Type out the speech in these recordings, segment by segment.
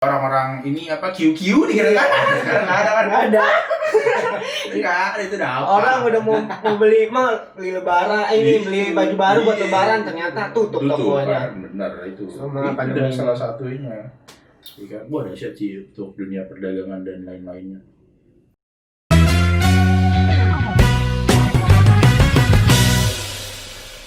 orang-orang ini apa QQ dikira kan? Nggak ada. Enggak, itu udah apa? Orang udah mau beli lebaran, beli baju baru buat lebaran, ternyata tutup tokonya. Benar itu. Sama Itu udah salah satunya. Iya, gua ada sih untuk dunia perdagangan dan lain-lainnya.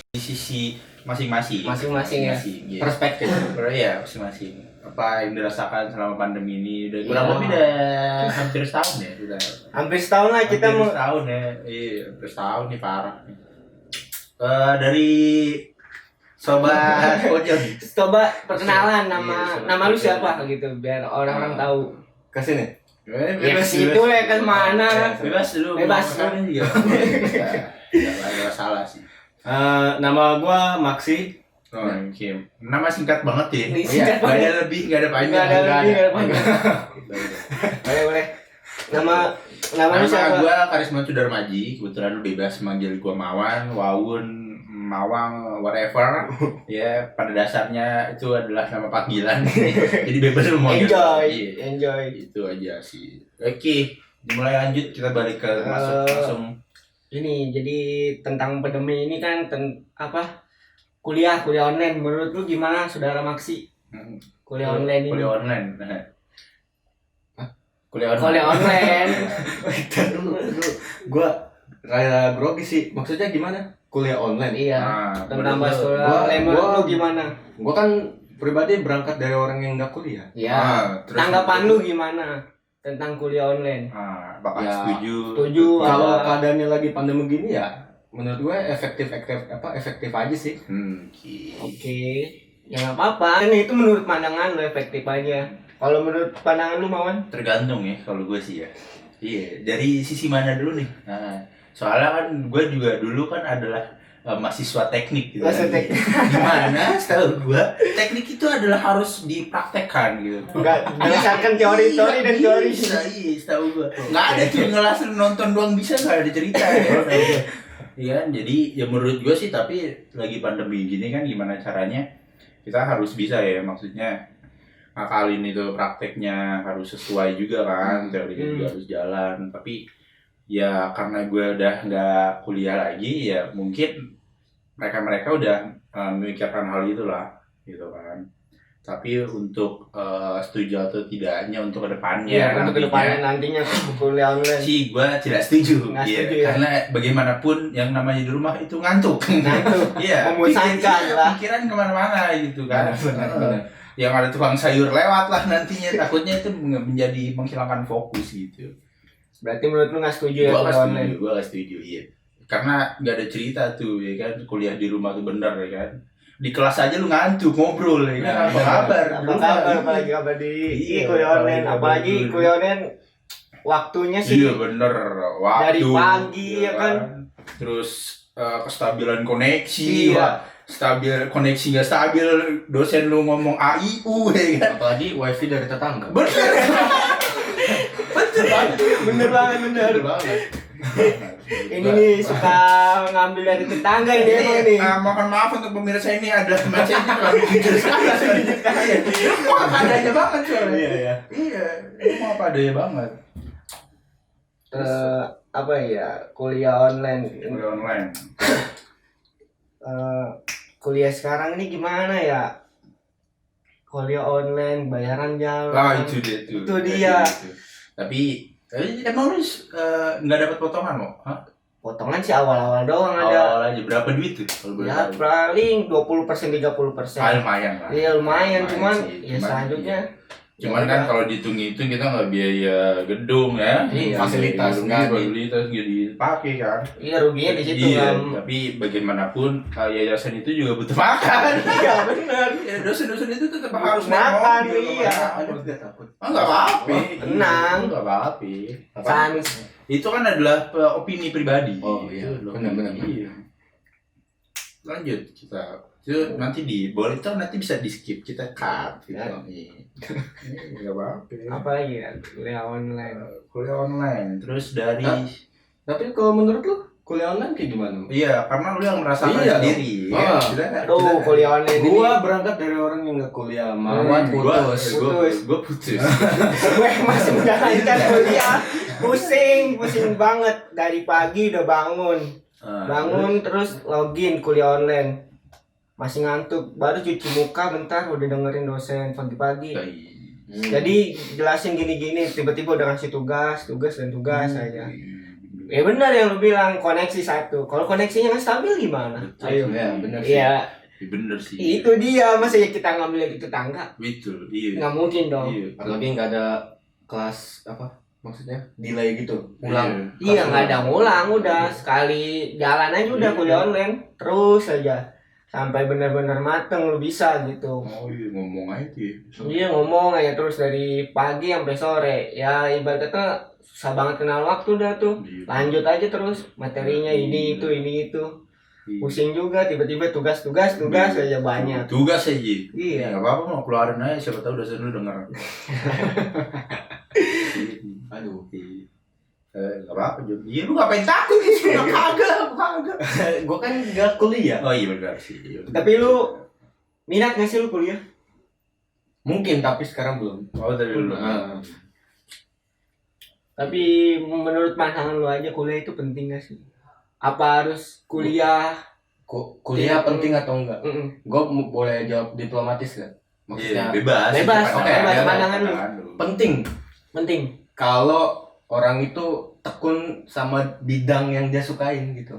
Di sisi masing-masing ya. Perspektif. Ya, masing-masing. Apa yang dirasakan selama pandemi ini udah kurang lebih udah hampir setahun ya sudah. Hampir setahun lah kita mau setahun ya. Iya, hampir setahun nih parah nih. Dari Sobat Pojok. Coba perkenalan nama lu siapa gitu biar orang-orang tahu. Ke sini. Ya situ lah ke mana. Bebas dulu. Bebas kan juga. Enggak salah sih. Nama gua Maxi. Oh, Kim. Nama singkat banget ya. Singkat Gak ada lebih, gak ada panjang. Boleh. Nama lu siapa? Gua Karisma Sudarmaji. Kebetulan lu bebas manggil gua Mawan, Wawun, Mawang, whatever. Ya, pada dasarnya itu adalah nama panggilan. Jadi bebas lu mau enjoy. Itu aja sih. Oke, dimulai lanjut kita balik ke langsung. Ini jadi tentang pandemi ini kan kuliah online. Menurut lu gimana, Saudara Maxi? Kuliah online. Kuliah online. Gua rada grogi sih. Maksudnya gimana? Kuliah online. Iya. Tentang bahas kuliah online lu gimana? Gua kan pribadi berangkat dari orang yang enggak kuliah. Iya. Tanggapan lu gimana tentang kuliah online? Bakal setuju. Kalau keadaannya lagi pandemi gini ya, menurut gue efektif aja sih. Oke. Ya nggak apa-apa. Ini itu menurut pandangan lu efektif aja. Kalau menurut pandangan lu, Mawan? Tergantung ya kalau gue sih ya. Iya, dari sisi mana dulu nih? Soalnya kan gue juga dulu kan adalah mahasiswa teknik gitu. Dimana setahu gue teknik itu adalah harus dipraktekkan gitu. Enggak berdasarkan teori dan teori. Iya, setahu gue. Nggak ada tuh ngelas nonton doang bisa, nggak ada cerita ya. Iya, jadi ya menurut gue sih, tapi lagi pandemi gini kan gimana caranya kita harus bisa ya, maksudnya ngakalin itu prakteknya harus sesuai juga kan, teorinya juga harus jalan. Tapi ya karena gue udah nggak kuliah lagi ya mungkin mereka udah memikirkan hal itulah gitu kan. Tapi untuk setuju atau tidaknya untuk kedepannya, nantinya kuliah online sih gue tidak setuju. Ya. Karena bagaimanapun yang namanya di rumah itu ngantuk. Iya, membosankan lah, pikiran kemana-mana gitu kan. Benar. Yang ada tukang sayur lewat lah nantinya, takutnya itu menjadi menghilangkan fokus gitu. Berarti menurut lu nggak setuju ya kuliah online? Gue nggak setuju, iya. Karena nggak ada cerita tuh ya kan, kuliah di rumah tuh bener ya kan. Di kelas aja lu ngantuk ngobrol ya kan. Apa kabar? Apalagi kabar di kuliah online, apalagi kuliah online waktunya sih. Iya bener, waktu dari pagi ya kan. Terus kestabilan koneksi. Iya. Koneksi nggak stabil, dosen lu ngomong AIU ya kan. Apalagi wifi dari tetangga. Bener banget. Ini nih suka ngambil dari tetangga ini emang nih. Mohon maaf untuk pemirsa, ini adalah macam itu terlalu jujur sekali. Mau apa adanya banget soalnya. Iya. Mau apa adanya banget. Apa ya, kuliah online. Kuliah sekarang ini gimana ya? Kuliah online, bayaran jalan. Itu dia. Tapi emang lu nggak dapat potongan mau? Potongan sih awal-awal doang ada. Awal aja berapa duit tuh? Ya paling 20% 30%. Lumayan lah. Iya lumayan, cuman ya selanjutnya. Cuman kan kalau dihitung-hitung kita nggak biaya gedung ya, fasilitas nggak dipakai kan. Iya ruginya di situ kan. Tapi bagaimanapun yayasan itu juga butuh makan. Iya benar. Ya, dosen-dosen itu tetap harus makan. Iya. Nggak apa-apa. Tenang. Nggak apa-apa. Sans. Itu kan adalah opini pribadi. Oh iya. Benar. Lanjut kita. Itu nanti boleh tuh nanti bisa di skip, kita cut gitu. Enggak apa-apa. Apalagi ya kuliah online. Terus dari tapi kalau menurut lu kuliah online kayak gimana? Iya, karena lu yang merasakan Iya, sendiri. ah. Aduh, kuliah online ini. Gua berangkat dari orang yang nggak kuliah, Mawat putus. Gua putus. Gue masih menjalankan kuliah. Pusing banget dari pagi udah bangun terus login kuliah online. Masih ngantuk, baru cuci muka bentar udah dengerin dosen pagi-pagi. Jadi jelasin gini-gini, tiba-tiba udah ngasih tugas aja. Ya benar yang lu bilang, koneksi satu. Kalau koneksinya nggak stabil gimana? Betul. Ayo. Ya, benar sih. Iya. Bener sih. Itu dia, masa ya kita ngambil di tetangga? Betul, iya. Nggak mungkin dong. Iya. Apalagi nggak ada kelas apa? Maksudnya delay gitu, ulang. Iya, nggak ada ngulang, udah sekali jalan aja udah kuliah online terus aja sampai benar-benar mateng lu bisa gitu. Oh iya, ngomong aja tuh ya. Iya, ngomong aja terus dari pagi sampai sore. Ya ibarat kata susah banget kenal waktu dah tuh. Iya. Lanjut aja terus materinya ini itu. Iya. Pusing juga tiba-tiba tugas aja banyak. Tugas aja. Iya. Enggak apa-apa mau keluarin aja, siapa tahu dosen lu denger. Aduh. Enggak apa-apa juga. Iya, lu ngapain takut sih? Kagak. Gua kan nggak kuliah. Oh iya benar sih. Iya. Tapi lu minat nggak sih lu kuliah? Mungkin tapi sekarang belum. Oh, tadi dulu. Tapi menurut pandangan lu aja kuliah itu penting gak sih? Apa harus kuliah? Kuliah penting atau enggak? Gue boleh jawab diplomatis gak? Iya, Maksudnya bebas. Oke, bebas ya, pandangan lu. penting Penting. kalau orang itu tekun sama bidang yang dia sukain gitu.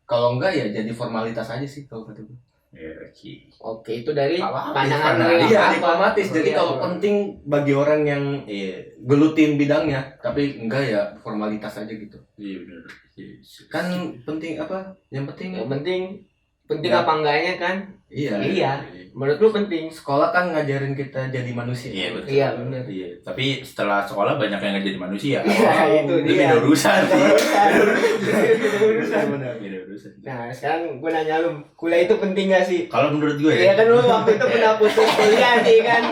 Kalau enggak ya jadi formalitas aja sih kalau kata gue. Iya, oke. Oke, itu dari Apa-apa, pandangan lu. pandangan. yang Iya, apa? diplomatis. Jadi Iya, kalau iya. penting bagi orang yang Iya, gelutin bidangnya, tapi enggak ya formalitas aja gitu. iya benar. Iya. Kan penting apa? Yang penting Yang penting Ya. apa enggaknya kan? iya. Iya. Menurut lu penting. Sekolah kan ngajarin kita jadi manusia. Iya betul. Iya, benar. Iya, tapi setelah sekolah banyak yang nggak jadi manusia. Iya, itu Itu dia. beda urusan sih. Beda urusan. Beda urusan. Nah, sekarang gue nanya lu, kuliah itu penting gak sih? Kalau menurut gue Iya kan lu waktu itu pernah putus kuliah nih kan?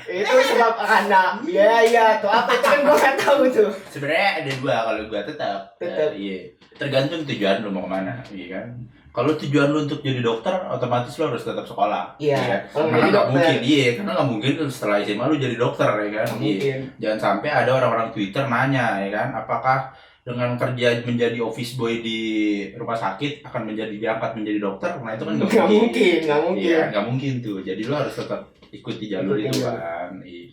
Itu sebab karena biaya atau apa itu kan gue gak tahu tuh. sebenarnya ada dua. Kalau gue tetap. Iya. Tergantung tujuan lu mau kemana, iya kan. Kalau tujuan lu untuk jadi dokter, otomatis lu harus tetap sekolah. Iya. kan? Kalau Karena jadi nggak dokter. mungkin, iya, karena nggak mungkin setelah SMA lu jadi dokter, ya kan. Nggak Iya. mungkin. Jangan sampai ada orang-orang Twitter nanya, ya kan, apakah dengan kerja menjadi office boy di rumah sakit akan diangkat menjadi dokter? Nah itu kan nggak Nggak mungkin. Iya, nggak mungkin tuh. Jadi lu harus tetap ikuti jalur Ikutin itu jalur. kan. Iya.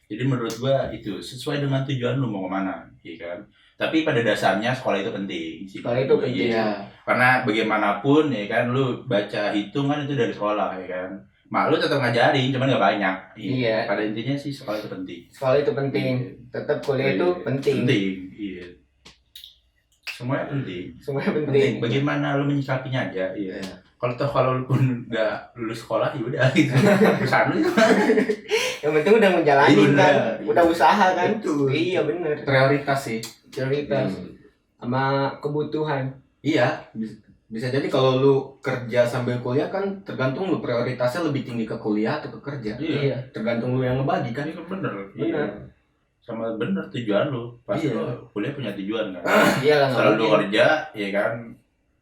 Jadi menurut gua itu sesuai dengan tujuan lu mau kemana, iya kan. Tapi pada dasarnya sekolah itu penting sih. Sekolah itu penting. Iya. Karena bagaimanapun ya kan lu baca hitungan itu dari sekolah ya kan. Mak lu tetap ngajarin, cuman nggak banyak. Iya. Pada intinya sih sekolah itu penting. Sekolah itu penting. Tetap kuliah itu penting. Penting, iya. Semuanya penting. Semuanya penting. Penting. Bagaimana lu menyikapinya aja, iya. Kalau lu pun nggak lulus sekolah ya udah gitu. Perusahaan lu itu. Yang penting udah menjalani Iya, kan, bener. udah usaha kan. Betul. Iya bener. Prioritas sih. Prioritas sama kebutuhan. Iya, bisa jadi kalau lu kerja sambil kuliah kan tergantung lu prioritasnya lebih tinggi ke kuliah atau ke kerja. Iya. Tergantung lu yang ngebagi kan. Ini kan bener. Bener. Iya. Sama bener tujuan lu. Pas Iya. lu kuliah punya tujuan kan. Iya lah nggak Setelah lu mungkin. kerja, ya kan,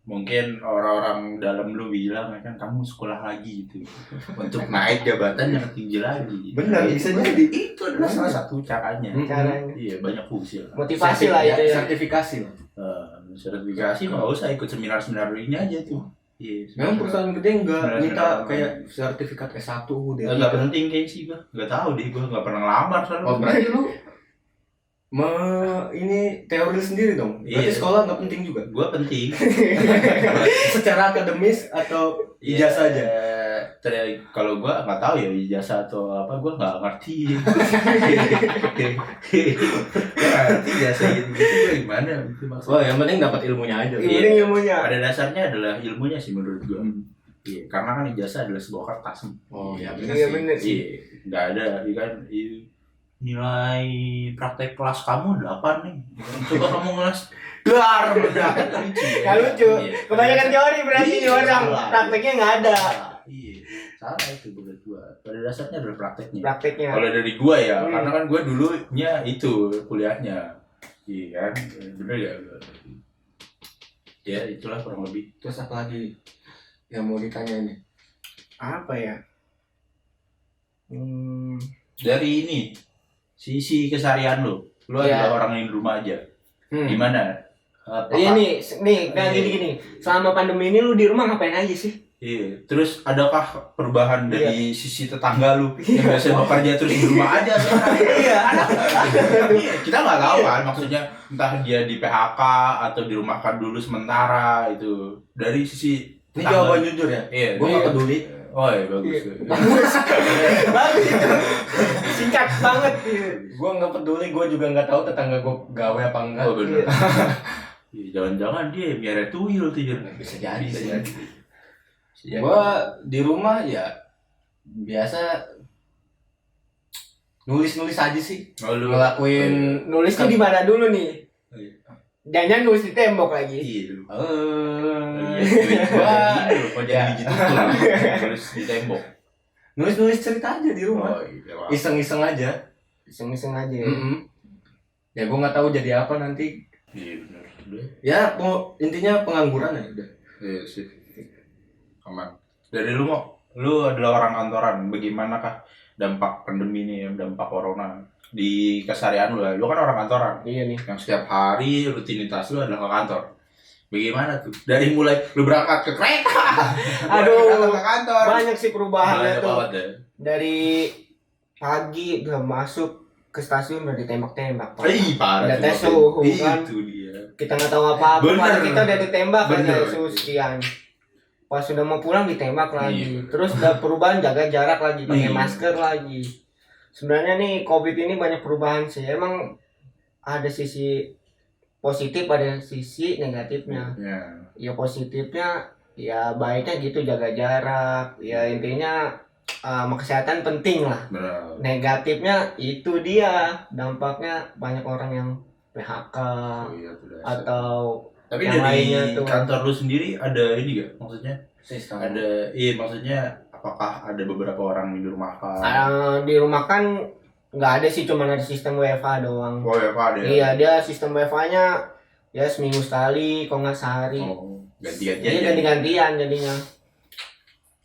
mungkin orang-orang dalam lu bilang ya kan kamu sekolah lagi gitu untuk naik jabatan yang tinggi lagi. Benar, Itu- bisa jadi. Itu adalah salah satu caranya. Caranya. Iya, banyak fungsi lah. Motivasi lah itu ya. Sertifikasi lah. Sertifikasi nggak usah ikut seminar-seminar ini aja tuh. Iya. Memang perusahaan gede nggak Seminar- minta seminar kayak sertifikat S1 deh. nggak penting kayak sih gua. Nggak tahu deh, gua nggak pernah ngelamar soalnya. Oh berarti lu ini teori sendiri dong. Berarti Iya. sekolah nggak penting juga. Gua penting. Secara akademis atau ijazah aja. Kalau gua nggak tahu ya ijazah atau apa, gua nggak ngerti. Nggak ngerti ijazah gitu gua gimana itu Oh maksudnya. yang penting dapat ilmunya aja. Iya. Ini ilmunya. Pada dasarnya adalah ilmunya sih menurut gua. Iya, karena kan ijazah adalah sebuah kertas. Oh ya benar Iya sih. bener sih. Iya, nggak ada, ya kan. Nilai praktek kelas kamu 8 nih. Coba kamu ngelas dar udah kan lucu. Nggak lucu. Iya. Kebanyakan teori berarti Iya, orang salah. prakteknya nggak ada. Iya, salah itu menurut gua. Pada dasarnya adalah prakteknya. Prakteknya. Kalau dari gua ya, Hmm. karena kan gua dulunya itu kuliahnya. Iya kan, bener ya. Ya itulah kurang lebih. Terus apa lagi yang mau ditanya ini? Apa ya? Dari ini sisi keseharian lu Iya. adalah orang yang di rumah aja. Gimana? Iya nih kayak gini. Selama pandemi ini lu di rumah ngapain aja sih? Iya. Terus adakah perubahan dari sisi tetangga lu yang biasa bekerja terus di rumah aja sekarang? Iya, ada. Iya, kita nggak tahu kan, maksudnya entah dia di PHK atau dirumahkan dulu sementara itu. Dari sisi Ini tetangga. jawaban jujur ya. Iya. Gue nggak peduli. Oh iya bagus. Bagus itu. Singkat banget. Gue nggak peduli. Gue juga nggak tahu tetangga gue gawe apa enggak. Oh benar. Iya, jangan-jangan dia miara tuyul tuh Jun. Bisa jadi Bisa sih. jadi. Gue di rumah ya biasa nulis aja sih. Oh, lu Ngelakuin Nulisnya di mana dulu nih? Iya. Jangan nulis di tembok lagi. Iya lu. Gua Kok jadi gitu tuh nulis di tembok. nulis cerita aja di rumah. Oh iya. Wah. Iseng-iseng aja. Iseng-iseng aja. Ya gue nggak tahu jadi apa nanti. Iya benar. Udah. Ya intinya pengangguran aja udah. Iya sih. Aman. Dari lu mau, lu adalah orang kantoran. Bagaimanakah dampak pandemi ini, dampak corona di keseharian lu? Lu kan orang kantoran. Iya nih. Yang setiap hari rutinitas lu adalah ke kantor. Bagaimana tuh? Dari mulai lu berangkat ke kereta, Aduh, ke kantor. banyak sih perubahannya Banyak tuh. banget deh. Dari pagi udah masuk ke stasiun udah ditembak-tembak. Parah. Udah tuh, tes Bang. suhu, kan. Itu dia. Kita nggak tahu apa-apa, Bener. padahal kita udah ditembak kan Bener. dari suhu sekian. Pas sudah mau pulang ditembak lagi. Iya. Terus udah perubahan jaga jarak lagi, pakai Iya. masker lagi. Sebenarnya nih COVID ini banyak perubahan sih. Emang ada sisi positif, ada sisi negatifnya. Ya. Ya positifnya ya baiknya gitu jaga jarak. Ya intinya kesehatan penting lah. Benar. Negatifnya itu dia dampaknya banyak orang yang PHK Oh, iya, tuh dasar. atau Tapi yang dari lainnya tuh. kantor lu sendiri ada ini gak? Maksudnya Sistem. maksudnya apakah ada beberapa orang yang dirumahkan? Di rumah kan nggak ada sih, cuma ada sistem WFH doang. Oh ya Pak ada. Iya, dia sistem WFH-nya ya seminggu sekali, kalau nggak sehari. Oh, ganti-gantian. Jadi ganti-gantian jadinya.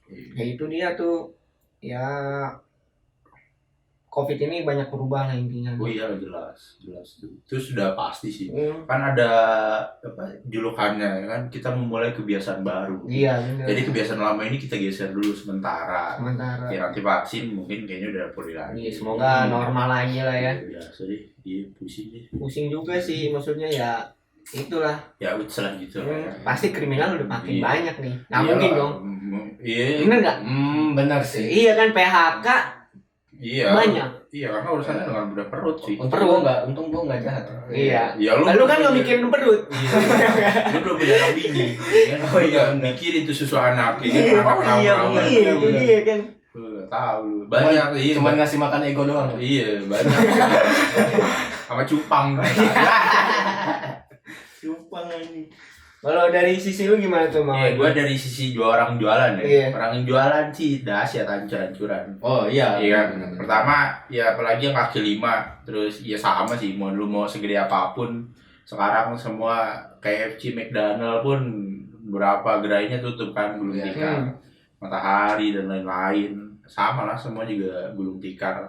Iya. Ya itu dia tuh. Ya COVID ini banyak perubahan lah intinya. Oh iya jelas tuh. Itu sudah pasti sih. Kan ada julukannya kan, kita memulai kebiasaan baru. Iya benar. Jadi kebiasaan lama ini kita geser dulu sementara. Sementara. Ya nanti vaksin mungkin kayaknya udah pulih lagi. Iya, semoga normal lagi lah ya. Biasa deh, iya pusing deh. Pusing juga sih, maksudnya ya itulah. Ya udah gitu. Pasti kriminal udah makin Iya. banyak nih. Nggak Iya, mungkin dong. Iya. Bener nggak? Benar sih. Iya kan PHK Iya. banyak. Iya karena urusannya dengan budak perut sih. Untung gua nggak jahat. Iya. Ya Lu kan nggak mikirin perut. Iya. Lu belum punya anak bini. Ya, Oh iya, Lu benar. mikirin tuh susu anak. Ya, anak iya, perawan. benar. Iya, itu dia kan. Tahu lu. Banyak iya. Cuman ngasih makan ego doang. Iya, banyak. Sama cupang. Cupang ini. Kalau dari sisi lu gimana tuh, Mang? Gue dari sisi orang jualan ya. Iya. Orang yang jualan sih dahsyat hancur-hancuran. Oh iya. Iya kan. Pertama ya apalagi yang kaki lima, terus ya sama sih mau lu mau segede apapun. Sekarang semua KFC, McDonald pun berapa gerainya tutup kan, gulung tikar. Matahari dan lain-lain. Sama lah semua juga gulung tikar.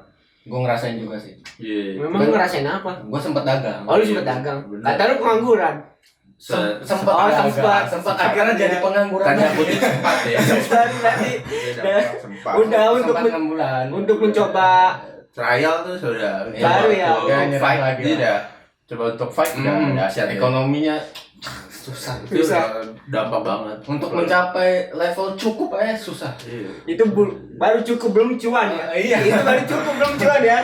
Gue ngerasain juga sih. Iya. Memang lu ngerasain apa? Gue sempet dagang. Oh, lu sempet dagang. Bener. Kata lu pengangguran. Sempat Oh, dagang. sempat. Sempat akhirnya jadi pengangguran. Tanda kutip sempat ya. Sempat berarti Sempat. udah untuk Sempat 6 bulan. untuk mencoba Trial tuh sudah Baru ya. Ya, nyerah fight lagi lagi lah. udah coba untuk fight udah dahsyat ya. Ekonominya susah. Itu udah dampak banget Untuk mencapai level cukup aja susah. Iya. itu baru cukup belum cuan ya. Iya. Itu baru cukup belum cuan ya.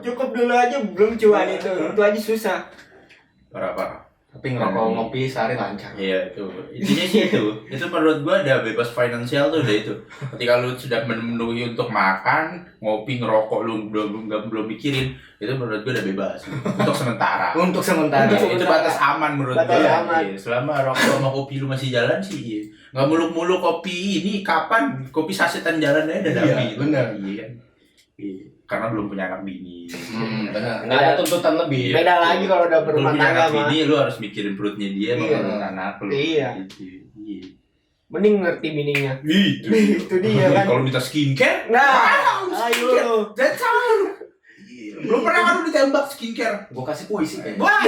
Cukup dulu aja belum cuan itu. Itu aja susah. Parah. Tapi ngerokok ngopi sehari lancar. Iya itu intinya sih itu menurut gua ada bebas finansial tuh udah itu. Ketika lu sudah memenuhi untuk makan, ngopi, ngerokok lu belum mikirin, itu menurut gua udah bebas untuk sementara. Untuk sementara. Untuk Itu batas aman menurut Batas gua. aman. Iya, selama rokok sama kopi lu masih jalan sih. Iya. Nggak muluk-muluk kopi ini kapan kopi sasetan jalan aja udah Iya, damai. benar. Iya kan. Iya. karena belum punya anak bini. Benar. Nggak ada tuntutan lebih. Beda lagi kalau udah berumah Belum punya tangga anak mah. bini, lu harus mikirin perutnya dia, Iya. bangun anak lu. Iya. Gitu. Iya. Mending ngerti bininya. Itu dia kan. Kalau minta skincare, Nah, ayo. that's all. Belum pernah kan lu ditembak skincare. Gue kasih puisi kayaknya. Wah.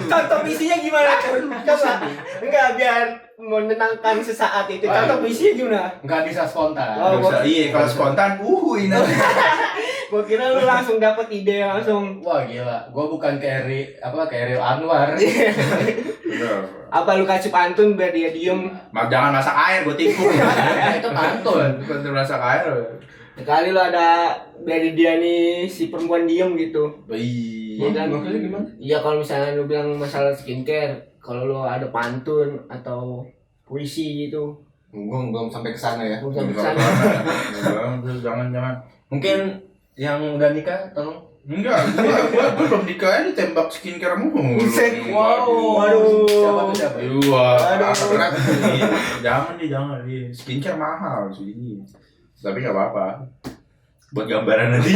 Contoh visinya gimana tuh? Coba. Enggak, biar menenangkan sesaat itu. Contoh visinya gimana? Nggak bisa spontan. Oh, Bisa. Iya, kalau spontan, ini. Gua kira lu langsung dapet ide langsung. Wah gila, gue bukan Khairil Anwar. Bener. Apa lu kasih pantun biar dia diem? Jangan masak air, gue tikung. Itu pantun. Bukan masak air. Sekali lu ada dari dia nih si perempuan diem gitu. Iya. Iya kan? Maksudnya gimana? Iya, kalau misalnya lu bilang masalah skincare, kalau lu ada pantun atau puisi gitu, Gue belum sampai ke sana ya. belum sampai sana. Jangan. Mungkin yang udah nikah tolong. Enggak, gua belum nikah ditembak skincare mulu. Buset. Waduh. Waduh. Siapa? Wah, Aduh. berat. Jangan. Skincare mahal sih. Tapi nggak apa-apa. Buat gambaran nanti.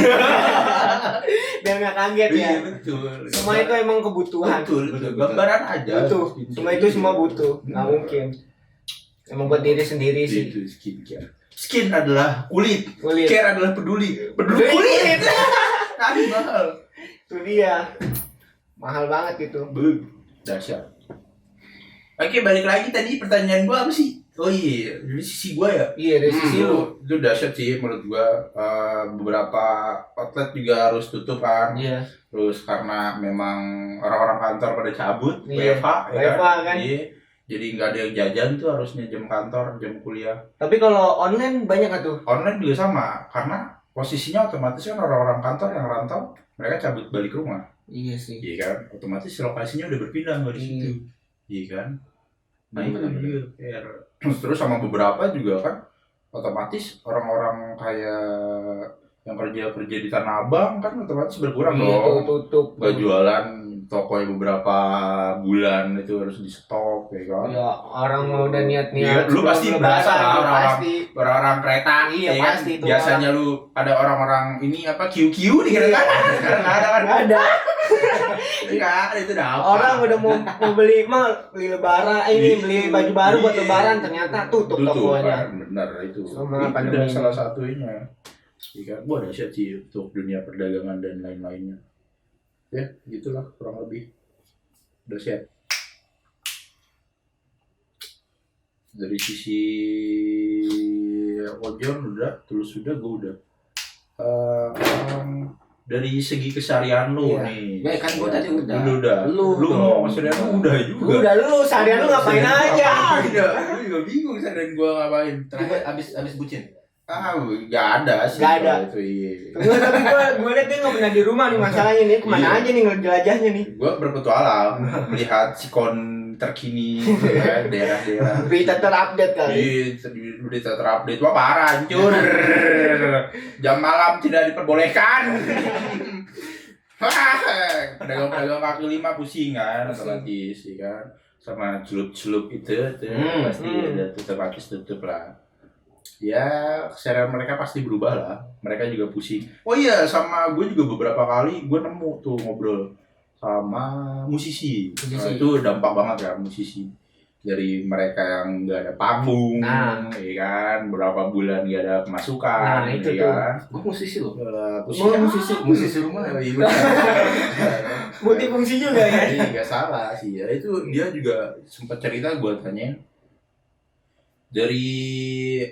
Biar nggak kaget ya. Iya, betul. Semua itu emang kebutuhan. Betul. Gambaran aja. Butuh. Semua itu semua butuh. Nggak mungkin. Emang buat diri sendiri sih. Itu skincare. Skin adalah kulit. Kulit. Care adalah peduli. Peduli kulit. Tadi mahal. Itu dia. Mahal banget itu. Dahsyat. Oke, balik lagi tadi pertanyaan gua apa sih? Oh iya, dari sisi gua ya. Iya, dari sisi lu. Itu dahsyat sih menurut gua. Beberapa outlet juga harus tutup kan. Iya. Terus karena memang orang-orang kantor pada cabut, Iya. WFH ya WFH kan. Iya. Jadi nggak ada yang jajan tuh harusnya jam kantor, jam kuliah. Tapi kalau online banyak nggak tuh? Online juga sama, karena posisinya otomatis kan orang-orang kantor yang rantau, mereka cabut balik rumah. Iya sih. Iya kan? Otomatis lokasinya udah berpindah nggak di situ. Iya kan? Nah itu juga PR. Terus sama beberapa juga kan otomatis orang-orang kayak yang kerja di Tanah Abang kan otomatis berkurang Iya, dong. tutup. Gak jualan, tokonya beberapa bulan itu harus di stok ya kan. Ya, orang mau udah niat-niat. Iya, lu pasti sebelum berasa lebaran, lah orang-orang pasti. orang-orang kereta. Iya, ya kan? pasti itu Biasanya lu ada orang-orang ini apa QQ di kereta kan? Sekarang nggak ada kan? Nggak ada. Enggak, itu udah apa? Orang udah mau beli lebaran, beli baju baru buat Iya. lebaran, ternyata tutup tokonya. Kan? Benar itu. Sama Itu pandemi udah ini. salah satunya. Iya kan? Wah, dahsyat sih untuk dunia perdagangan dan lain-lainnya. Ya, gitulah kurang lebih. Dahsyat. Dari sisi Ojon udah, Tulus udah, gue udah. Dari segi keseharian lu Iya. nih. Ya kan gua tadi udah. Lu udah. Lu Lu dong. mau keseharian lu udah juga. Udah lu seharian lu ngapain aja? Iya, gue juga bingung keseharian gua ngapain. Terakhir abis bucin. Gak ada sih. Nggak ada. Itu iya. Enggak, tapi gue liat dia nggak pernah di rumah nih masalahnya nih. Kemana Iya. aja nih ngejelajahnya nih? Gue berpetualang melihat sikon terkini ya, daerah-daerah. Berita terupdate kali. Berita terupdate. Wah parah, hancur. Jam malam tidak diperbolehkan. Pedagang-pedagang kaki lima pusing kan, otomatis ya kan. Sama celup-celup itu pasti ada tutup lah. Ya, keseharian mereka pasti berubah lah. Mereka juga pusing. Oh iya, sama gue juga beberapa kali gue nemu tuh ngobrol sama musisi. Nah, itu dampak banget ya musisi. Dari mereka yang nggak ada panggung, ya kan, berapa bulan nggak ada pemasukan, Nah, itu ya tuh. kan. Gue musisi loh. Musisi rumah ya, iya benar. Multifungsi juga ya. Iya, nggak salah sih ya. Itu dia juga sempat cerita, gue tanyain. Dari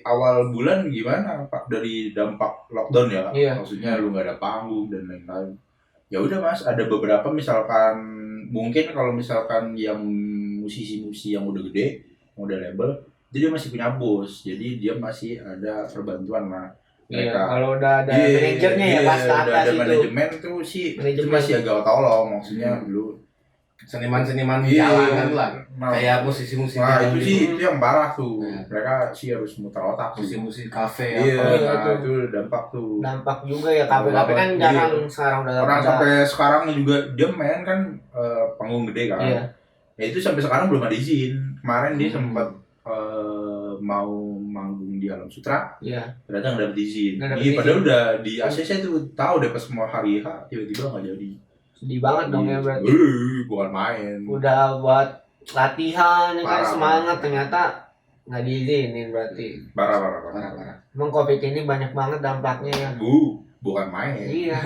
awal bulan gimana Pak, dari dampak lockdown ya, Iya. maksudnya lu nggak ada panggung dan lain-lain. Ya udah Mas, ada beberapa misalkan mungkin kalau misalkan yang musisi-musisi yang udah gede, yang udah label, jadi dia masih punya bos, jadi dia masih ada perbantuan lah. Iya, Mereka kalau udah ada manajernya ya pas ke udah atas ada itu. manajemen tuh sih, itu Manajemen. masih agak tolong, maksudnya dulu. Seniman-seniman Iya. jalanan lah. Nah, Kayak musisi-musisi Wah jalanan itu gitu. sih itu yang parah tuh. Iya. Mereka sih harus muter otak tuh. Musisi-musisi kafe Iya, apa. nah, itu dampak tuh. Dampak juga ya, kafe-kafe kan Iya. jarang sekarang udah Orang pada- sampai sekarang juga dia main kan panggung gede kan. Iya. Ya itu sampai sekarang belum ada izin. Kemarin dia sempat mau manggung di di Alam Sutra Iya. ternyata nggak dapet izin. Nggak dapet Iya, izin. padahal udah di ACC tuh tahu deh pas mau hari H tiba-tiba nggak jadi. Sedih banget dong ya berarti. Bukan main. Udah buat latihan ya kan Parah, semangat ternyata nggak diizinin berarti. Parah. Emang COVID ini banyak banget dampaknya ya. Bukan main. Iya.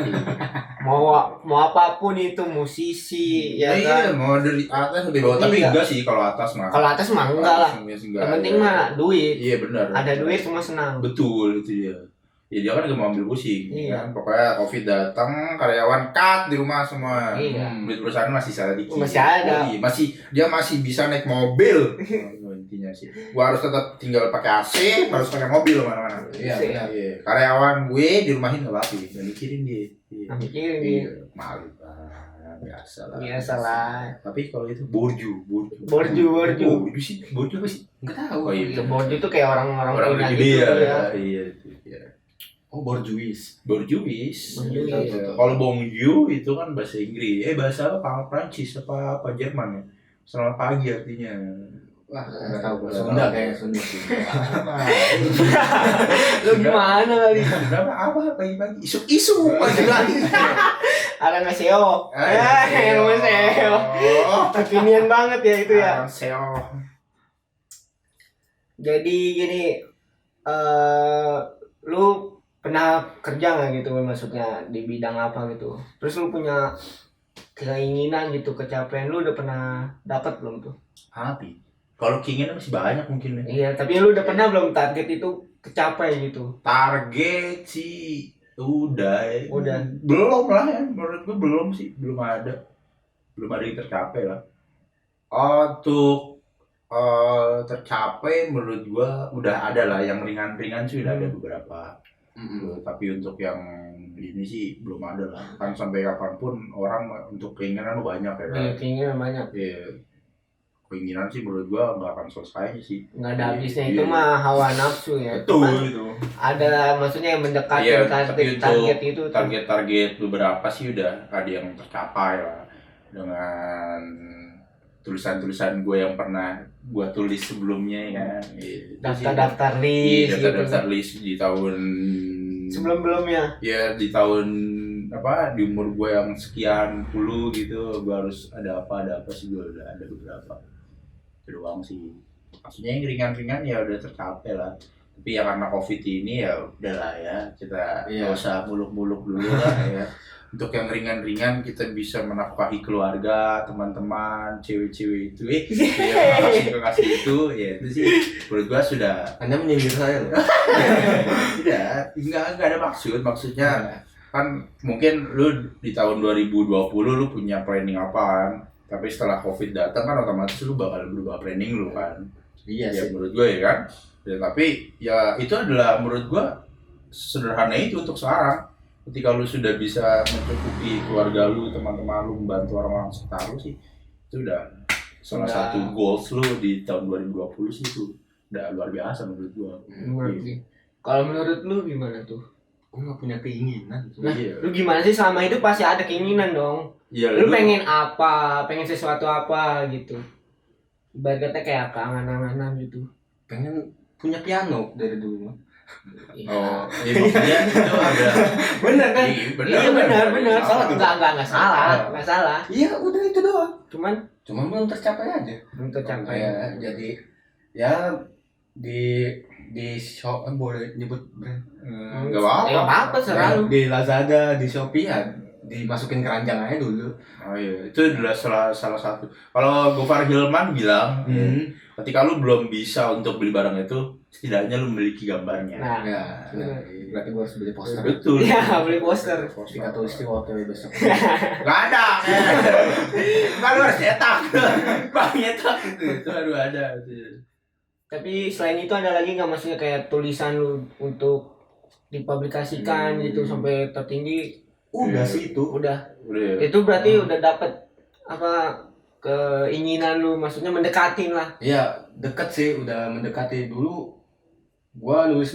mau apapun itu musisi ya Iya, kan. mau dari atas lebih bawah, tapi Iya. enggak sih kalau atas mah. Kalau atas mah enggak lah. Yang penting mah duit. Iya benar. Ada duit semua senang. Betul itu dia. Ya dia kan gak mau ambil pusing. Iya. Kan? Pokoknya COVID datang, karyawan cut di rumah semua. Iya. Duit perusahaan masih sisa dikit. Masih ada. Iya, dia masih bisa naik mobil. Intinya sih. Gua harus tetap tinggal pakai AC, harus pakai mobil kemana-mana. Iya, benar. Iya. Karyawan gue dirumahin nggak apa-apa, nggak mikirin dia. Iya. Nah, mikirin Iya. dia. Malu biasa lah. Biasa lah. Tapi kalau itu borju. Borju. Sih, borju apa sih? Nggak tahu. Oh, iya. Ya, borju itu kayak orang-orang Orang punya gede gitu ya. ya. Iya. Oh, borjuis. Borjuis. Borjuis. Iya. Kalau bonjour itu kan bahasa Inggris. Bahasa apa? Prancis apa Jerman ya? Selamat pagi artinya. Wah, nggak tahu. Sunda kayaknya Sunda sih. Lu gimana kali? Kenapa apa pagi-pagi? Isu pagi-pagi. Annyeonghaseyo. Annyeonghaseyo. Kekinian banget ya itu ya. Seo. Jadi gini, lu pernah kerja nggak gitu maksudnya di bidang apa gitu? Terus lu punya keinginan gitu kecapean, lu udah pernah dapat belum tuh? Api. Kalau keinginan masih banyak mungkin ya. Iya, tapi lu udah pernah belum target itu kecapai gitu? Target sih udah. Udah. Belum lah ya, menurut gue belum sih, belum ada yang tercapai lah. Untuk tercapai menurut gue udah ada lah, yang ringan-ringan sih udah ada beberapa. Tapi untuk yang ini sih belum ada lah. Kan sampai kapanpun orang untuk keinginan banyak ya kan. Iya, keinginan banyak. Iya. Keinginan sih menurut gua nggak akan selesai sih. Nggak ada habisnya, Iya. itu mah hawa nafsu ya. Betul Cuman itu. ada maksudnya yang mendekati Iya, tapi target itu tuh. Target beberapa sih udah ada yang tercapai lah dengan tulisan-tulisan gue yang pernah gue tulis sebelumnya ya kan. Daftar-daftar Iya, list gitu. daftar list di tahun Sebelum-belumnya. ya di tahun apa di umur gue yang sekian puluh gitu gue harus ada apa sih, gue udah ada beberapa. Itu doang sih. Maksudnya yang ringan-ringan ya udah tercapai lah. Tapi ya karena COVID ini ya udahlah ya, kita nggak usah muluk-muluk dulu lah ya. Untuk yang ringan-ringan kita bisa menafkahi keluarga, teman-teman, cewek-cewek itu, yang kasih itu, ya itu sih menurut gua sudah. Anda menyindir saya loh. Enggak ada maksudnya kan mungkin lu di tahun 2020 lu punya planning apaan, tapi setelah COVID datang kan otomatis lu bakal berubah planning lu kan. Iya Ya sih. menurut gue ya kan. Ya, tapi ya itu adalah menurut gue sederhana itu untuk sekarang. Ketika lu sudah bisa mencukupi keluarga lu, teman-teman lu, membantu orang-orang sekitar lu sih, itu udah salah satu goals lu di tahun 2020 sih, itu udah luar biasa menurut gue. Kalau menurut lu gimana tuh? Gue gak punya keinginan. Nah, Iya. lu gimana sih selama hidup pasti ada keinginan dong. Iya, Lu pengen apa? Pengen sesuatu apa gitu? Ibaratnya kayak keangan-anganan gitu. Pengen punya piano dari dulu. Oh, ya maksudnya itu ada. Bener kan? Iya, Iya benar. Salah tuh. Enggak salah. Iya, udah itu doang. Cuman Belum tercapai aja. belum tercapai. Ya, jadi ya di shop boleh nyebut brand. Enggak apa-apa. Enggak apa-apa selalu. Di Lazada, di Shopee ya dimasukin keranjang aja dulu. Oh iya, itu adalah salah satu. Kalau Gofar Hilman bilang, ketika lu belum bisa untuk beli barang itu, setidaknya lu memiliki gambarnya. Nah, Ya, berarti gue harus beli poster. Betul. iya beli poster. Kita tulis di OTW besok. Gak ada. Kan lu harus nyetak. Bang nyetak itu harus ada. Tapi selain itu ada lagi nggak maksudnya kayak tulisan lu untuk dipublikasikan gitu sampai tertinggi? Udah sih itu. Udah. Udah. Itu berarti udah dapet apa keinginan lu, maksudnya mendekatin lah. Iya, deket sih, udah mendekati. Dulu gua nulis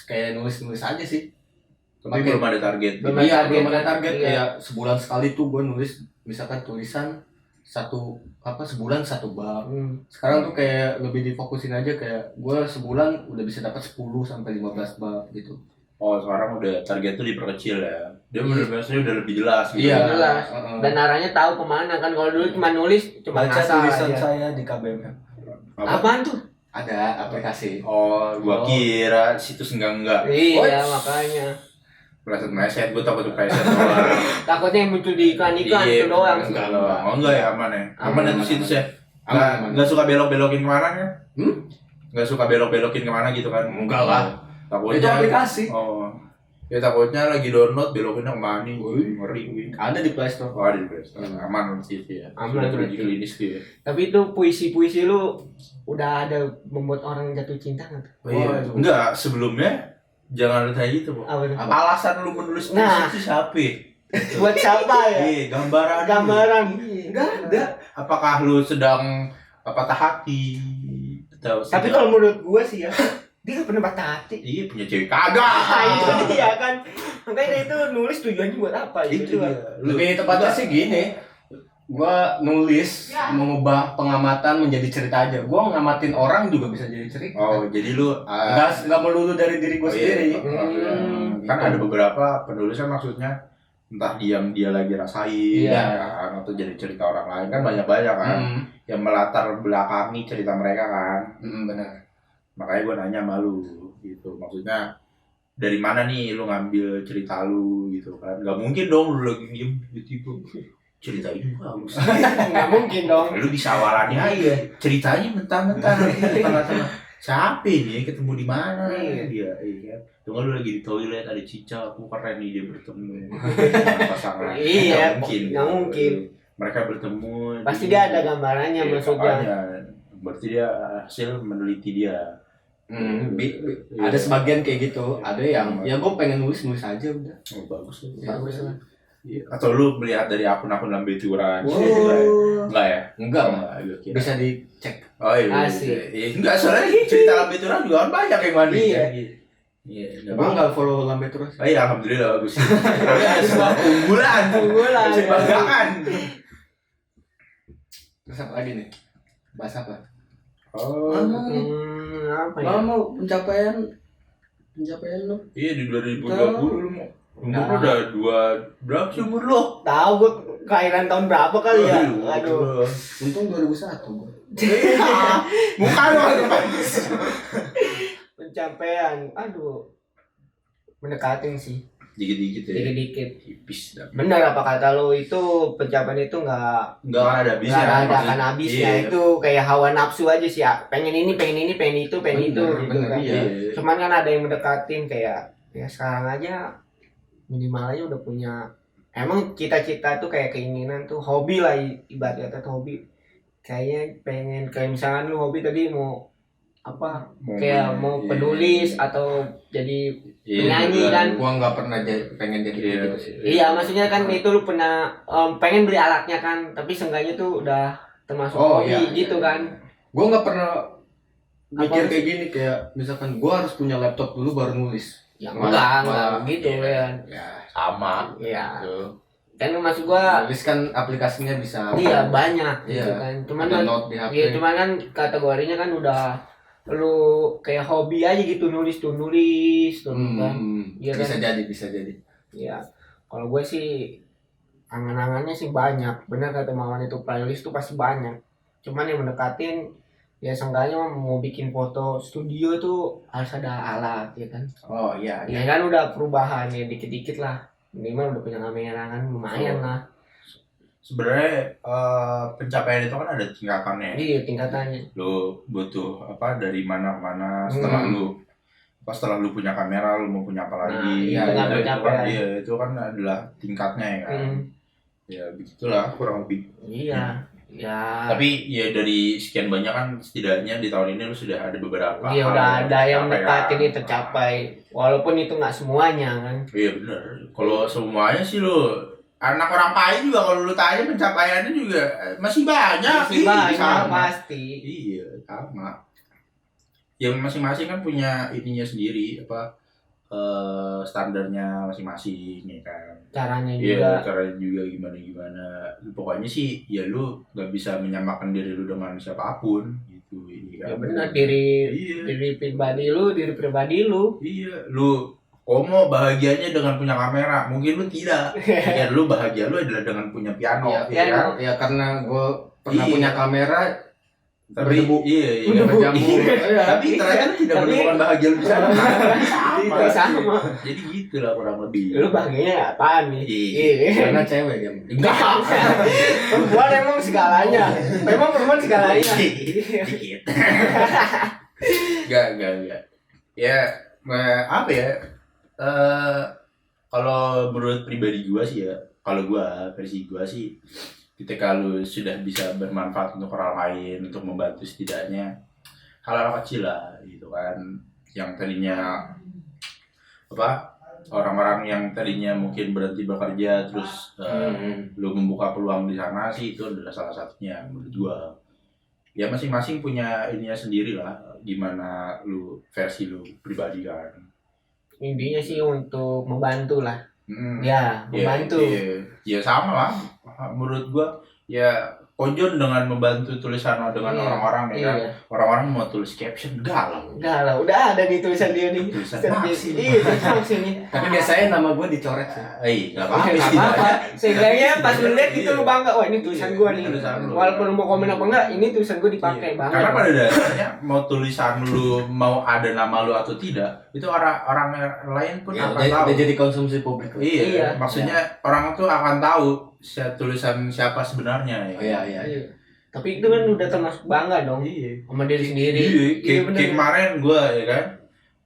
kayak nulis aja sih. Tapi belum ada target. Belum ada target. Belum ada target. Iya. Kayak sebulan sekali tuh gua nulis misalkan tulisan sebulan 1 bab. Sekarang tuh kayak lebih difokusin aja, kayak gue sebulan udah bisa dapat 10 sampai 15 bab gitu. Oh, sekarang udah target tuh diperkecil ya. Dia bener-bener udah lebih jelas gitu. Iya. Jelas. Dan arahnya tahu kemana kan. Kalau dulu cuma nulis, cuma Baca ngasal tulisan aja. saya di KBM. Apaan tuh? Ada aplikasi. Oh, gua kira situs enggak. Iya, makanya. Meleset-meleset, gua takut kepleset doang. Takutnya yang muncul di iklan-iklan itu doang. Oh, enggak ya, aman ya. Aman itu situs ya. Aman. Enggak suka belok-belokin kemana kan? Enggak suka belok-belokin kemana gitu kan? Enggak lah. Takutnya Itu aplikasi. Oh. Ya takutnya lagi download belokinnya kemana nih. Ngeri. Ada di Play Store. Oh, ada di Play Store. Aman sih ya. Aman Sudah berarti. klinis gitu ya. Tapi itu puisi-puisi lu udah ada membuat orang jatuh cinta nggak? Oh, iya. Enggak, sebelumnya jangan kayak gitu, Pak. Apa tuh? Alasan lu menulis puisi Nah. itu siapa? Buat siapa ya? Iya, gambaran. Gambaran. Enggak ada. Apakah lu sedang patah hati? Atau Tapi sedang- kalau menurut gua sih ya, dia gak pernah patah hati. iya punya cewek kagak. Itu dia kan. Makanya itu nulis tujuannya buat apa Itu gitu. dia. Lebih tepatnya sih gini. Gua nulis mengubah pengamatan menjadi cerita aja. Gua ngamatin orang juga bisa jadi cerita. Oh, jadi lu Enggak melulu dari diri gua sendiri. Kan ada beberapa penulis kan maksudnya entah dia lagi rasain Iya. kan, atau jadi cerita orang lain kan banyak kan yang melatar belakangi cerita mereka kan. Benar. Makanya gue nanya sama lu gitu, maksudnya dari mana nih lu ngambil cerita lu gitu kan. Gak mungkin dong lu lagi diem tiba-tiba cerita ini bagus. Nggak mungkin dong. Lu bisa awalannya aja ceritanya mentah-mentah nanti di tengah-tengah siapa ini ketemu di mana dia kan. Tunggu lu lagi di toilet ada Cica, aku keren nih dia bertemu dengan pasangan. Iya, Nggak mungkin. mereka bertemu Pasti di- dia ada gambarannya Iya, maksudnya. makanya. Berarti dia hasil meneliti dia. Ada sebagian kayak gitu. Ada yang ya gua pengen nulis aja udah. Oh, bagus tuh. Bagus lah. Iya. Atau lu melihat dari akun-akun lambe turan? Wow. Enggak ya? Enggak, Oh, Bang. gua kira. Bisa dicek. Oh iya. Asik. Iya. Enggak, soalnya cerita lambe turan juga kan banyak yang mandi. Iya. Iya. Gua enggak follow Lambe terus. Oh iya, alhamdulillah bagus. Ini ada sebuah unggulan. Unggulan. Bisa dibanggakan. Terus apa lagi nih? Bahas apa? Oh. Apa ya? Mau pencapaian lu? Iya di 2020 lu mau. Umur Nah. lu udah berapa sih umur lu? Tahu gua kelahiran tahun berapa kali ya? Aduh. Untung 2001 gua. Muka lu kan. Pencapaian. Aduh. Mendekatin sih. Dikit-dikit ya. Dikit-dikit. Tipis dah. Benar apa kata lo itu pencapaian itu nggak Enggak ada habisnya. ada maksudnya. akan habisnya. Iya. Itu kayak hawa nafsu aja sih ya. Pengen ini, pengen itu, pengen itu gitu bener, kan. iya. Cuman kan ada yang mendekatin kayak ya sekarang aja minimal aja udah punya. Emang cita-cita tuh kayak keinginan tuh hobi lah ibarat kata tuh hobi. Kayaknya pengen kayak misalkan lu hobi tadi mau apa kayak mau penulis atau jadi penyanyi kan. Gua enggak pernah pengen jadi Iya. gitu sih. Iya, maksudnya kan itu lu pernah pengen beli alatnya kan, tapi seenggaknya tuh udah termasuk hobi iya, gitu iya. kan. Gua enggak pernah mikir Apa? kayak gini, kayak misalkan gua harus punya laptop dulu baru nulis. Ya Malah- enggak gitu iya. kan. Ya, sama. Iya. Gitu. Kan maksud gua nulis kan aplikasinya bisa. iya banyak gitu Iya. kan. Cuman Ada kan note di HP. iya, cuman kan kategorinya kan udah lu kayak hobi aja gitu nulis tuh kan. Iya kan? Bisa jadi. Iya. Kalau gue sih angan-angannya sih banyak. Benar kata Mawan itu playlist tuh pasti banyak. Cuman yang mendekatin ya seenggaknya mau bikin foto studio tuh harus ada alat ya kan. Oh iya. Ya kan udah perubahan ya dikit-dikit lah. Minimal udah punya kamera kan lumayan lah. Sebenarnya pencapaian itu kan ada tingkatannya. Iya tingkatannya. Lu butuh apa dari mana ke mana setelah lu punya kamera lu mau punya apa lagi. Nah, iya, itu kan pencapaian. itu kan adalah tingkatnya ya kan. Ya begitulah kurang lebih. Iya. Ya. Tapi ya dari sekian banyak kan setidaknya di tahun ini lu sudah ada beberapa. Iya hal udah ada yang tercapai mendekatin kan. itu tercapai. Walaupun itu nggak semuanya kan. Iya benar. Kalau semuanya sih lu anak orang kaya juga kalau lu tanya pencapaiannya juga masih banyak. Masih banyak sama. pasti. Iya sama. Ya masing-masing kan punya ininya sendiri apa standarnya masing-masing ya kan. Caranya Iya, juga. caranya juga gimana. Pokoknya sih ya lu nggak bisa menyamakan diri lu dengan siapapun gitu. Ya benar, diri pribadi lu. Iya, lu Komo bahagianya dengan punya kamera, mungkin lu tidak. Ya lu bahagia lu adalah dengan punya piano, Ya, ya kan? ya karena gue pernah Iya. punya kamera Tapi berdebu. iya. berjamur. Tapi ternyata tidak Tapi- menemukan bahagia lu di sana. Iya, sama. Jadi gitulah kurang lebih. Lu bahagianya apaan nih? Iya. Karena cewek dia. Enggak. Perempuan emang segalanya. Memang perempuan segalanya. Dikit. Enggak. Ya, apa ya? Kalau menurut pribadi gua sih ya, versi gua sih, ketika lu sudah bisa bermanfaat untuk orang lain, untuk membantu setidaknya hal-hal kecil lah gitu kan, yang tadinya orang-orang yang tadinya mungkin berhenti bekerja terus lu membuka peluang di sana sih, itu adalah salah satunya menurut gua. Ya masing-masing punya ininya sendiri lah, gimana lu versi lu pribadi kan. Intinya sih untuk membantu lah. Ya, Iya, membantu. iya, sama lah menurut gua. Ya Kojon dengan membantu tulisan dengan Iya, orang-orang ya kan. Iya. Orang-orang mau tulis caption galau. Enggak lah, udah ada nih tulisan dia nih. Tulisan Tulisan dia. Maxi. Iya, tulisan Maxi nih. Tapi biasanya nama gue dicoret sih. Enggak apa-apa. Nggak apa-apa. Seenggaknya pas lu lihat gitu lu bangga, wah ini tulisan gua nih. Tulisan lu. Walaupun lu mau komen apa enggak, ini tulisan gua dipakai Iya. banget. Karena pada dasarnya mau tulisan lu mau ada nama lu atau tidak, itu orang lain pun Ya, akan tahu. udah jadi konsumsi publik. Iya, maksudnya orang tuh akan tahu tulisan siapa sebenarnya ya. Iya. Iya. Tapi itu kan udah termasuk bangga dong Iya. sama diri sendiri. Iya, kayak bener. kayak kemarin gue ya kan,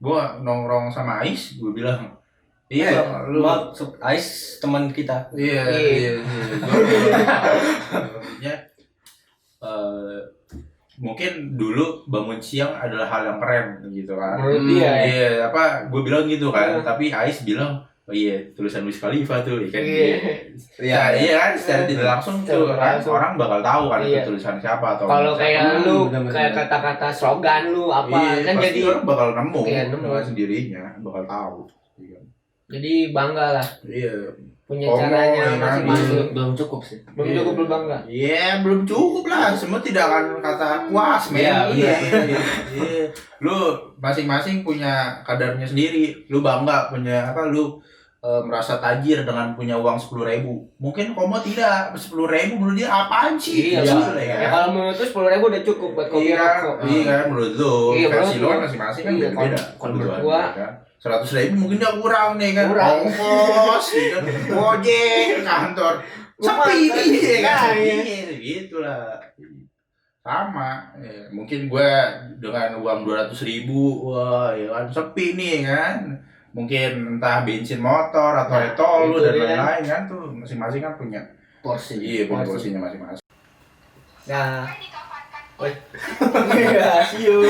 gue nongkrong sama Ais, gue bilang, iya, lu, Ais teman kita. iya, Iya. maksudnya, mungkin dulu bangun siang adalah hal yang keren gitu kan. Menurut dia ya. Iya, gue bilang gitu kan, Iya. tapi Ais bilang, oh iya, tulisan Wiz Khalifa tuh, ya kan. Iya. Iya, iya kan, secara tidak langsung tuh Secara kan, langsung. orang bakal tahu kan Iya. itu tulisan siapa atau Kalau siapa. kayak lu bener-bener. kayak kata-kata slogan lu apa Iya, kan pasti jadi orang bakal nemu Iya, nemu. dengan sendirinya, bakal tahu. Iya. jadi bangga lah Iya. punya Oh, caranya iya, masing-masing. Belum cukup sih. Belum cukup lu bangga. Iya, belum cukup lah. Semua tidak akan kata puas, men. Iya, Iya. Iya. Lu masing-masing punya kadarnya sendiri. Lu bangga punya apa? Lu merasa tajir dengan punya uang 10.000. Mungkin Komo tidak. 10.000 menurut dia apaan sih? Iya, Kecil, Bang. ya Ya, kan? kalau menurut lu 10.000 udah cukup buat kopi Iya, rokok. iya kan menurut lu. Iya, Versi menurut lu kan gua. masing-masing kan Iya, beda-beda. kalau menurut kebutuhan, gua. ya kan? 100.000 mungkin dia kurang nih kan. Kurang. Ongkos, ya kan? Ojek, kantor. Sepi Lumayan. nih, ya kan? Iya. Iya, gitu lah. Sama, ya, mungkin gue dengan uang 200.000, wah ya kan sepi nih kan, mungkin entah bensin motor atau Nah, etol lu itu dan dia. lain-lain kan tuh masing-masing kan punya Porsi. iya punya Porsi. porsinya masing-masing. Nah. Woi. See you.